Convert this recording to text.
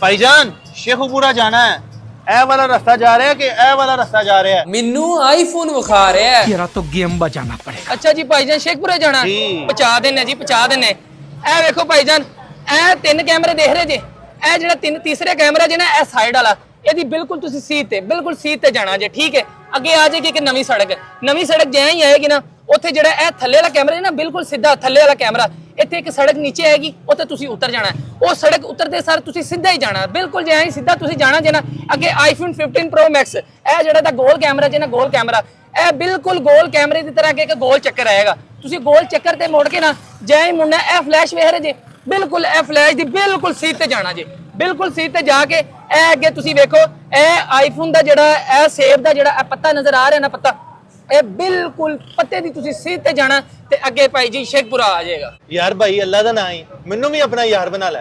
भाईजान शेखुपुरा जाना है, ए वाला रास्ता जा रहा है कि ए वाला रास्ता जा रहा है? ਮੈਨੂੰ ਆਈਫੋਨ ਵਿਖਾ ਰਿਹਾ ਹੈ। तेरा तो गेम बजाना पड़ेगा। ਅੱਛਾ ਜੀ ਭਾਈਜਾਨ ਸ਼ੇਖਪੁਰੇ ਜਾਣਾ ਜੀ। ਪਹੁੰਚਾ ਦਿੰਨੇ ਜੀ ਪਹੁੰਚਾ ਦਿੰਨੇ। ਇਹ ਵੇਖੋ ਭਾਈਜਾਨ ਇਹ ਤਿੰਨ ਕੈਮਰੇ ਦੇਖ ਰਹੇ ਜੇ, ਇਹ ਜਿਹੜਾ ਤੀਸਰੇ ਕੈਮਰਾ ਜੇ ਨਾ ਇਹ ਸਾਈਡ ਵਾਲਾ, ਇਹਦੀ ਬਿਲਕੁਲ ਤੁਸੀਂ ਬਿਲਕੁਲ ਸੀਟ ਤੇ ਜਾਣਾ ਜੇ। ਠੀਕ ਹੈ, ਅੱਗੇ ਆ ਜਾਏਗੀ ਇੱਕ ਨਵੀਂ ਸੜਕ ਜਿਵੇਂ ਹੀ ਆਏਗੀ ਨਾ, ਉੱਥੇ ਜਿਹੜਾ ਇਹ ਥੱਲੇ ਵਾਲਾ ਕੈਮਰਾ ਹੈ ਨਾ ਬਿਲਕੁਲ ਸਿੱਧਾ ਥੱਲੇ ਵਾਲਾ ਕੈਮਰਾ, ਇੱਥੇ ਇੱਕ ਸੜਕ ਨੀਚੇ ਆਏਗੀ, ਉੱਥੇ ਤੁਸੀਂ ਉਤਰ ਜਾਣਾ। ਉਹ ਸੜਕ ਉਤਰਦੇ ਸਾਰ ਤੁਸੀਂ ਸਿੱਧਾ ਹੀ ਜਾਣਾ, ਬਿਲਕੁਲ ਜਿਵੇਂ ਹੀ ਸਿੱਧਾ ਤੁਸੀਂ ਜਾਣਾ ਜੇ ਨਾ, ਅੱਗੇ ਆਈਫੋਨ 15 Pro Max ਇਹ ਜਿਹੜਾ ਤਾਂ ਗੋਲ ਕੈਮਰਾ ਜੇ ਨਾ, ਗੋਲ ਕੈਮਰਾ ਇਹ ਬਿਲਕੁਲ ਗੋਲ ਕੈਮਰੇ ਦੀ ਤਰ੍ਹਾਂ ਇੱਕ ਗੋਲ ਚੱਕਰ ਆਏਗਾ। ਤੁਸੀਂ ਗੋਲ ਚੱਕਰ ਤੇ ਮੁੜ ਕੇ ਨਾ ਜਿਵੇਂ ਹੀ ਮੁੜਨਾ, ਇਹ ਫਲੈਸ਼ ਵੇਖ ਰਹੇ ਜੇ, ਬਿਲਕੁਲ ਇਹ ਫਲੈਸ਼ ਦੀ ਬਿਲਕੁਲ ਸੀਟ ਤੇ ਜਾਣਾ ਜੇ। ਬਿਲਕੁਲ ਸੀਟ ਤੇ ਜਾ ਕੇ ਇਹ ਅੱਗੇ ਤੁਸੀਂ ਵੇਖੋ, ਇਹ ਆਈਫੋਨ ਦਾ ਜਿਹੜਾ ਇਹ ਸੇਬ ਦਾ ਜਿਹੜਾ ਇਹ ਪੱਤਾ ਨਜ਼ਰ ਆ ਰਿਹਾ ਨਾ, ਪੱਤਾ ਇਹ ਬਿਲਕੁਲ ਪੱਤੇ ਦੀ ਤੁਸੀਂ ਸੀਟ ਤੇ ਜਾਣਾ ਤੇ ਅੱਗੇ ਭਾਈ ਜੀ ਸ਼ੇਖਪੁਰਾ ਆ ਜਾਏਗਾ। यार भाई अल्लाह दा ना ही मैनू भी अपना यार बना लै।